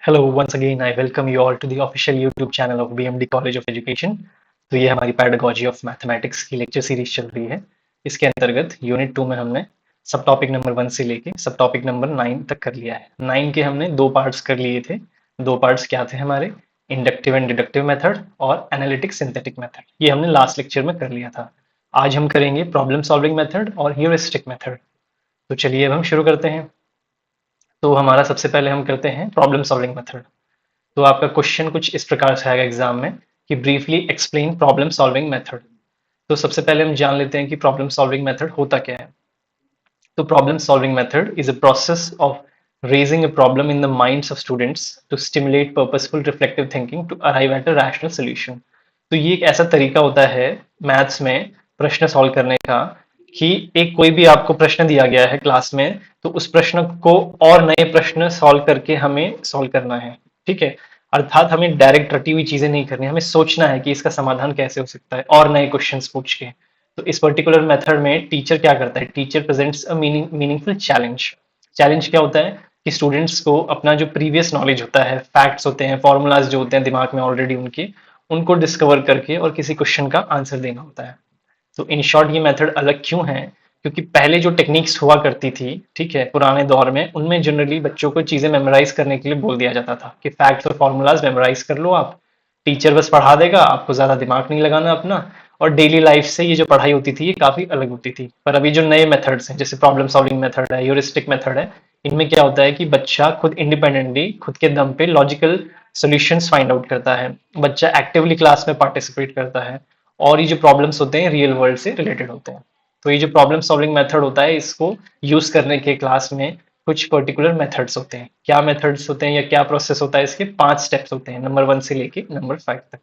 Hello once again I welcome you all to the official YouTube channel of BMD college of education. तो ये हमारी pedagogy of mathematics की lecture series चल रही है। इसके अंतर्गत यूनिट 2 में हमने सब टॉपिक नंबर 1 से लेके सब टॉपिक नंबर 9 तक कर लिया है। 9 के हमने दो पार्ट्स कर लिए थे। दो पार्ट्स क्या थे हमारे? इंडक्टिव एंड डिडक्टिव मेथड और एनालिटिक सिंथेटिक मेथड। ये हमने लास्ट लेक्चर में कर लिया था। आज हम करेंगे प्रॉब्लम सॉल्विंग मेथड और ह्यूरिस्टिक मेथड। तो चलिए अब हम शुरू करते हैं। तो हमारा सबसे पहले हम करते हैं प्रॉब्लम सॉल्विंग मेथड। तो आपका क्वेश्चन कुछ इस प्रकार से आएगा एग्जाम में कि briefly explain problem solving method. तो सबसे पहले हम जान लेते हैं कि प्रॉब्लम सॉल्विंग मेथड होता क्या है। तो problem solving method is a process of raising a problem in the minds of students to stimulate purposeful reflective thinking to arrive at a rational solution। तो ये एक ऐसा तरीका होता है मैथ्स में प्रश्न सॉल्व करने का कि एक कोई भी आपको प्रश्न दिया गया है क्लास में, तो उस प्रश्न को और नए प्रश्न सॉल्व करके हमें सॉल्व करना है। ठीक है, अर्थात हमें डायरेक्ट रटी हुई चीजें नहीं करनी, हमें सोचना है कि इसका समाधान कैसे हो सकता है और नए क्वेश्चंस पूछ के। तो इस पर्टिकुलर मेथड में टीचर क्या करता है? Teacher presents a meaningful challenge. Challenge क्या होता है कि स्टूडेंट्स को अपना जो प्रीवियस नॉलेज होता है, फैक्ट्स होते हैं, फॉर्मूलाज जो होते हैं दिमाग में ऑलरेडी उनके, उनको डिस्कवर करके और किसी क्वेश्चन का आंसर देना होता है। तो इन शॉर्ट ये मेथड अलग क्यों है? क्योंकि पहले जो टेक्निक्स हुआ करती थी, ठीक है, पुराने दौर में, उनमें जनरली बच्चों को चीजें मेमोराइज करने के लिए बोल दिया जाता था कि फैक्ट्स और फॉर्मूलाज मेमोराइज कर लो आप, टीचर बस पढ़ा देगा, आपको ज्यादा दिमाग नहीं लगाना अपना। और डेली लाइफ से ये जो पढ़ाई होती थी ये काफी अलग होती थी। पर अभी जो नए मेथड्स हैं, जैसे प्रॉब्लम सॉल्विंग मेथड है, ह्यूरिस्टिक मेथड है, इनमें क्या होता है कि बच्चा खुद इंडिपेंडेंटली, खुद के दम पे लॉजिकल सॉल्यूशंस फाइंड आउट करता है। बच्चा एक्टिवली क्लास में पार्टिसिपेट करता है और ये जो प्रॉब्लम्स होते हैं रियल वर्ल्ड से रिलेटेड होते हैं। तो ये जो प्रॉब्लम सॉल्विंग मेथड होता है, इसको यूज करने के क्लास में कुछ पर्टिकुलर मेथड्स होते हैं। क्या मेथड्स होते हैं या क्या प्रोसेस होता है? इसके 5 स्टेप्स होते हैं, नंबर 1 से लेके नंबर 5 तक।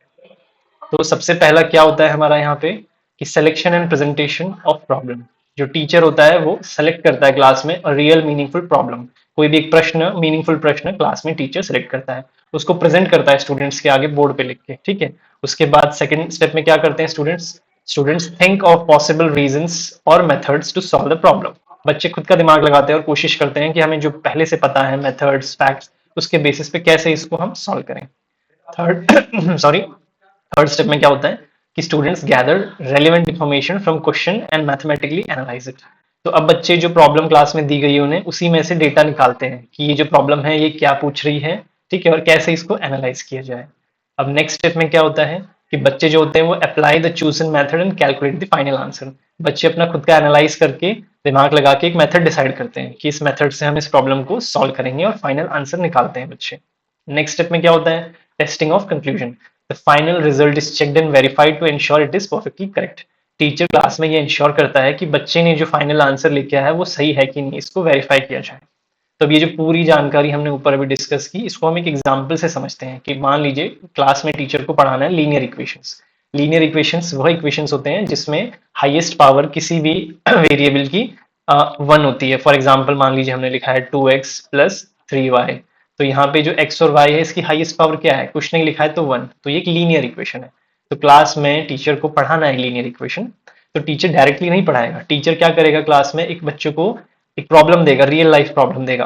तो सबसे पहला क्या होता है हमारा यहाँ पे कि selection and presentation of problem. जो टीचर होता है वो सेलेक्ट करता है क्लास में और रियल मीनिंगफुल प्रॉब्लम, कोई भी एक प्रश्न, मीनिंगफुल प्रश्न क्लास में टीचर सेलेक्ट करता है, उसको प्रेजेंट करता है स्टूडेंट्स के आगे बोर्ड पे लिख के। ठीक है, उसके बाद सेकंड स्टेप में क्या करते हैं students? Students think of possible reasons और methods to solve the problem. बच्चे खुद का दिमाग लगाते हैं और कोशिश करते हैं कि हमें जो पहले से पता है मेथड्स, फैक्ट्स, उसके बेसिस पे कैसे इसको हम सॉल्व करें। थर्ड सॉरी थर्ड स्टेप में क्या होता है कि students gather relevant information from question and mathematically analyse it. तो अब बच्चे जो प्रॉब्लम क्लास में दी गई है उन्हें उसी में से डेटा निकालते हैं कि ये जो प्रॉब्लम है ये क्या पूछ रही है, ठीक है, और कैसे इसको एनालाइज किया जाए। अब नेक्स्ट स्टेप में क्या होता है कि बच्चे जो होते हैं वो apply the chosen method and calculate the final answer. बच्चे अपना खुद का एनालाइज करके, दिमाग लगा के एक मेथड डिसाइड करते हैं कि इस मेथड से हम इस प्रॉब्लम को सॉल्व करेंगे और फाइनल आंसर निकालते हैं बच्चे। नेक्स्ट स्टेप में क्या होता है? Testing of conclusion. The final result is checked and verified to ensure it is perfectly correct. Teacher class में ये इंश्योर करता है कि बच्चे ने जो फाइनल आंसर लेके आया है वो सही है कि नहीं, इसको वेरीफाई किया जाए। तब ये जो पूरी जानकारी हमने ऊपर अभी डिस्कस की, इसको हम एक एग्जाम्पल से समझते हैं कि मान लीजिए क्लास में टीचर को पढ़ाना है लीनियर इक्वेशंस। लीनियर इक्वेशंस वह इक्वेशंस होते हैं जिसमें हाईएस्ट पावर किसी भी वेरिएबल की 1 होती है। फॉर एग्जाम्पल मान लीजिए हमने लिखा है 2x प्लस 3y। तो यहाँ पे जो x और y है इसकी हाईएस्ट पावर क्या है? कुछ नहीं लिखा है तो 1। तो ये एक लीनियर इक्वेशन है। तो क्लास में टीचर को पढ़ाना है लीनियर इक्वेशन, तो टीचर डायरेक्टली नहीं पढ़ाएगा। टीचर क्या करेगा? क्लास में एक बच्चों को एक प्रॉब्लम देगा, रियल लाइफ प्रॉब्लम देगा।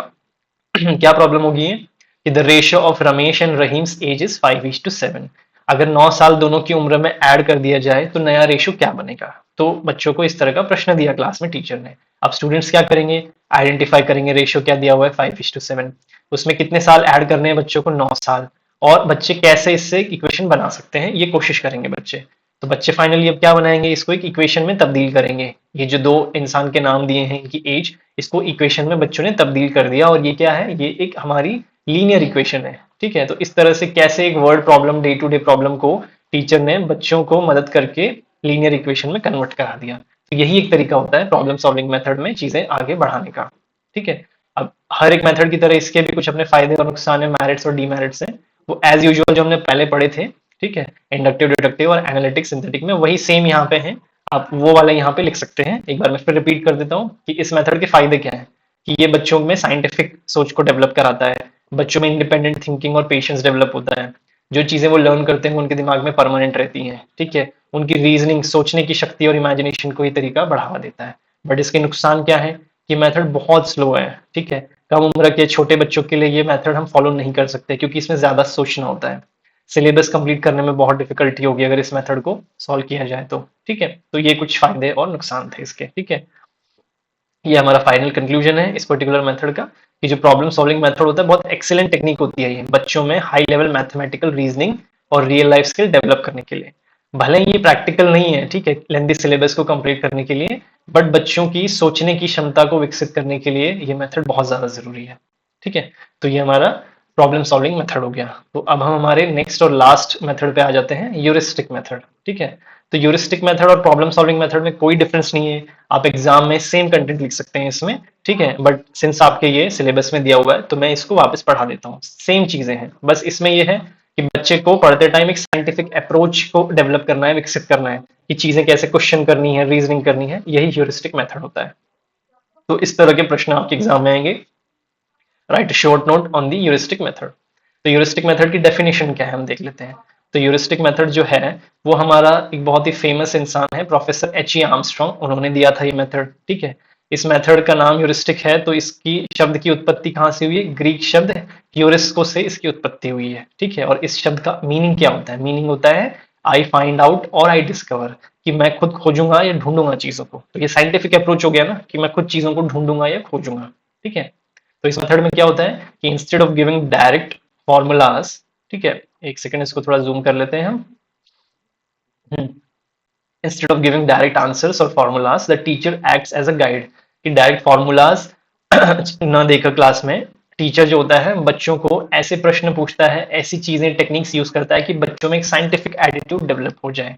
क्या प्रॉब्लम होगी ये कि the ratio of Ramesh and Rahim's age is 5:7। अगर 9 साल दोनों की उम्र में ऐड कर दिया जाए तो नया रेशियो क्या बनेगा? तो बच्चों को इस तरह का प्रश्न दिया क्लास में टीचर ने। अब स्टूडेंट्स क्या करेंगे? आइडेंटिफाई करेंगे रेशियो क्या दिया हुआ है, 5:7। उसमें कितने साल ऐड करने हैं बच्चों को? 9 साल। और बच्चे कैसे इससे इक्वेशन बना सकते हैं ये कोशिश करेंगे बच्चे। तो बच्चे फाइनली अब क्या बनाएंगे? इसको एक इक्वेशन में तब्दील करेंगे। ये जो दो इंसान के नाम दिए हैं, इनकी एज, इसको इक्वेशन में बच्चों ने तब्दील कर दिया और ये क्या है? ये एक हमारी लीनियर इक्वेशन है। ठीक है, तो इस तरह से कैसे एक word problem, day to day problem को टीचर ने बच्चों को मदद करके लीनियर इक्वेशन में कन्वर्ट करा दिया। तो यही एक तरीका होता है प्रॉब्लम सॉल्विंग मेथड में चीजें आगे बढ़ाने का। ठीक है, अब हर एक मेथड की तरह इसके भी कुछ अपने फायदे और नुकसान है, मेरिट्स और डीमेरिट्स हैं। वो एज यूजुअल जो हमने पहले पढ़े थे, ठीक है, इंडक्टिव, डिडक्टिव और एनालिटिक, सिंथेटिक में, वही सेम यहाँ पे है। आप वो वाला यहाँ पे लिख सकते हैं। एक बार मैं फिर रिपीट कर देता हूँ कि इस मेथड के फायदे क्या हैं। कि ये बच्चों में साइंटिफिक सोच को डेवलप कराता है, बच्चों में इंडिपेंडेंट थिंकिंग और पेशेंस डेवलप होता है। जो चीजें वो लर्न करते हैं वो उनके दिमाग में परमानेंट रहती हैं। ठीक है, उनकी रीजनिंग, सोचने की शक्ति और इमेजिनेशन को ये तरीका बढ़ावा देता है। बट इसके नुकसान क्या है? ये मेथड बहुत स्लो है, ठीक है। कम उम्र के छोटे बच्चों के लिए ये मेथड हम फॉलो नहीं कर सकते क्योंकि इसमें ज्यादा सोचना होता है। सिलेबस कंप्लीट करने में बहुत डिफिकल्टी होगी अगर इस मेथड को सॉल्व किया जाए तो, ठीक है। तो ये कुछ फायदे और नुकसान थे इसके, ठीक है। ये हमारा फाइनल कंक्लूजन है इस पर्टिकुलर मेथड का, कि जो प्रॉब्लम सॉल्विंग मेथड होता है बहुत एक्सीलेंट टेक्निक होती है ये बच्चों में हाई लेवल मैथमेटिकल रीजनिंग और रियल लाइफ स्किल डेवलप करने के लिए। भले ही ये प्रैक्टिकल नहीं है, ठीक है, लेंदी सिलेबस को कंप्लीट करने के लिए, बट बच्चों की सोचने की क्षमता को विकसित करने के लिए ये मेथड बहुत ज्यादा जरूरी है, ठीक है। तो ये हमारा प्रॉब्लम सॉल्विंग मेथड हो गया। तो अब हम हमारे नेक्स्ट और लास्ट मेथड पे आ जाते हैं, यूरिस्टिक मेथड, ठीक है। तो यूरिस्टिक मेथड और प्रॉब्लम सॉल्विंग मेथड में कोई डिफरेंस नहीं है, आप एग्जाम में सेम कंटेंट लिख सकते हैं इसमें, ठीक है। बट सिंस आपके ये सिलेबस में दिया हुआ है तो मैं इसको वापस पढ़ा देता हूँ, सेम चीजें हैं, बस इसमें ये है कि बच्चे को पढ़ते टाइम एक साइंटिफिक अप्रोच को डेवलप करना है, विकसित करना है, कि चीजें कैसे क्वेश्चन करनी है, रीजनिंग करनी है, यही ह्यूरिस्टिक मेथड होता है। तो इस तरह के प्रश्न आपके एग्जाम में आएंगे। Write short note on the heuristic method. तो यूरिस्टिक मेथड की डेफिनेशन क्या है हम देख लेते हैं। तो यूरिस्टिक मेथड जो है वो हमारा एक बहुत ही फेमस इंसान है, प्रोफेसर एच ई आर्मस्ट्रॉन्ग, उन्होंने दिया था ये मेथड, ठीक है। इस मेथड का नाम यूरिस्टिक है तो इसकी शब्द की उत्पत्ति कहाँ से हुई है, ग्रीक शब्द यूरिस्को से इसकी उत्पत्ति हुई है, ठीक है। और इस शब्द का मीनिंग क्या होता है, मीनिंग होता है आई फाइंड आउट और आई डिस्कवर, कि मैं खुद खोजूंगा या ढूंढूंगा चीजों को। तो ये साइंटिफिक अप्रोच हो गया ना, कि मैं खुद चीजों को ढूंढूंगा या खोजूंगा, ठीक है। तो इस मेथड में क्या होता है कि instead of giving direct formulas, ठीक है, एक सेकंड इसको थोड़ा जूम कर लेते हैं हम। Instead of giving direct answers और formulas the teacher acts as a guide, कि डायरेक्ट फॉर्मूलाज न देकर क्लास में टीचर जो होता है बच्चों को ऐसे प्रश्न पूछता है, ऐसी चीजें टेक्निक्स यूज करता है कि बच्चों में एक साइंटिफिक एटीट्यूड डेवलप हो जाए,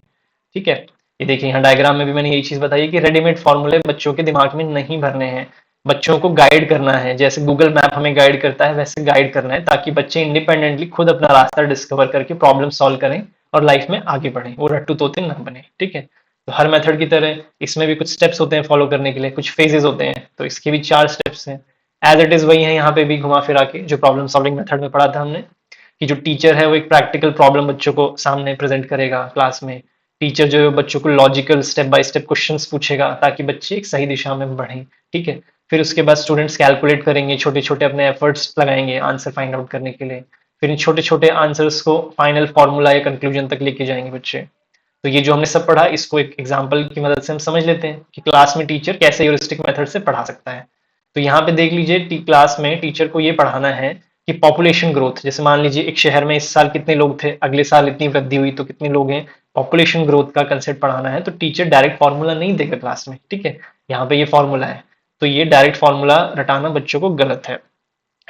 ठीक है। ये देखिए यहाँ डायग्राम में भी मैंने यही चीज बताई कि रेडीमेड फॉर्मूले बच्चों के दिमाग में नहीं भरने हैं, बच्चों को गाइड करना है, जैसे गूगल मैप हमें गाइड करता है वैसे गाइड करना है, ताकि बच्चे इंडिपेंडेंटली खुद अपना रास्ता डिस्कवर करके प्रॉब्लम सॉल्व करें और लाइफ में आगे बढ़े, वो रट्टू तोते ना बने, ठीक है। तो हर मेथड की तरह इसमें भी कुछ स्टेप्स होते हैं फॉलो करने के लिए, कुछ फेजेस होते हैं, तो इसके भी 4 स्टेप्स हैं। एज इट इज वही है यहाँ पे भी घुमा फिरा के जो प्रॉब्लम सॉल्विंग मेथड में पढ़ा था हमने, कि जो टीचर है वो एक प्रैक्टिकल प्रॉब्लम बच्चों को सामने प्रेजेंट करेगा क्लास में। टीचर जो है बच्चों को logical step by step questions पूछेगा ताकि बच्चे एक सही दिशा में बढ़ें, ठीक है। फिर उसके बाद स्टूडेंट्स कैलकुलेट करेंगे, छोटे छोटे अपने एफर्ट्स लगाएंगे आंसर फाइंड आउट करने के लिए। फिर इन छोटे छोटे आंसर्स को फाइनल फॉर्मूला या कंक्लूजन तक लेके जाएंगे बच्चे। तो ये जो हमने सब पढ़ा इसको एक एग्जाम्पल की मदद से हम समझ लेते हैं कि क्लास में टीचर कैसे ह्यूरिस्टिक मेथड से पढ़ा सकता है। तो यहाँ पे देख लीजिए क्लास में टीचर को ये पढ़ाना है कि पॉपुलेशन ग्रोथ, जैसे मान लीजिए एक शहर में इस साल कितने लोग थे, अगले साल इतनी वृद्धि हुई तो कितने लोग हैं, पॉपुलेशन ग्रोथ का कंसेप्ट पढ़ाना है। तो टीचर डायरेक्ट फॉर्मूला नहीं देगा क्लास में, ठीक है। यहाँ पे ये फॉर्मूला है, तो ये डायरेक्ट फॉर्मूला रटाना बच्चों को गलत है।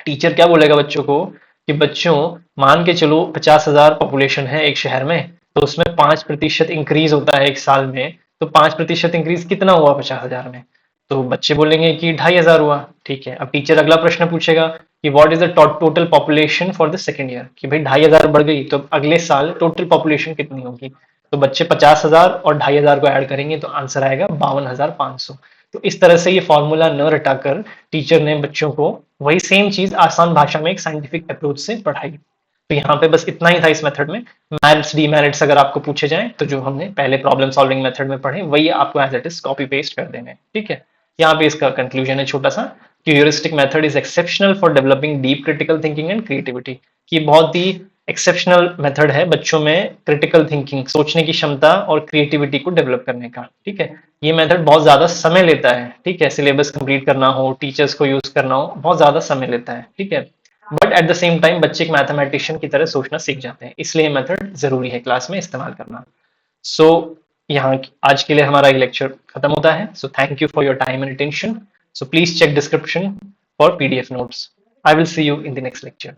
टीचर क्या बोलेगा बच्चों को कि बच्चों मान के चलो 50,000 पॉपुलेशन है एक शहर में, तो उसमें 5% इंक्रीज होता है एक साल में, तो 5% इंक्रीज कितना हुआ 50,000 में, तो बच्चे बोलेंगे कि 2,500 हुआ, ठीक है। अब टीचर अगला प्रश्न पूछेगा कि what is the total population for the second year, कि भाई 2,500 बढ़ गई तो अगले साल टोटल पॉपुलेशन कितनी होगी, तो बच्चे 50,000 और 2,500 को ऐड करेंगे तो आंसर आएगा 52,500। तो इस तरह से ये फॉर्मूला न रटाकर टीचर ने बच्चों को वही सेम चीज आसान भाषा में एक साइंटिफिक अप्रोच से पढ़ाई। तो यहाँ पे बस इतना ही था इस मेथड में। मेरिट्स डीमेरिट्स अगर आपको पूछे जाएं तो जो हमने पहले प्रॉब्लम सॉल्विंग मेथड में पढ़े वही आपको as it is copy paste कर देने हैं, ठीक है। यहाँ पे इसका कंक्लूजन है छोटा सा, कि heuristic method is exceptional for developing deep critical thinking and creativity, कि बहुत ही एक्सेप्शनल मेथड है बच्चों में क्रिटिकल थिंकिंग, सोचने की क्षमता और क्रिएटिविटी को डेवलप करने का, ठीक है। ये मेथड बहुत ज्यादा समय लेता है, ठीक है, सिलेबस कंप्लीट करना हो, टीचर्स को यूज करना हो, बहुत ज्यादा समय लेता है, ठीक है। But at the same time बच्चे एक मैथमेटिशियन की तरह सोचना सीख जाते हैं, इसलिए मेथड जरूरी है क्लास में इस्तेमाल करना। सो यहाँ आज के लिए हमारा ये लेक्चर खत्म होता है। So thank you for your time and attention. So please check description for PDF notes. I will see you in the next lecture.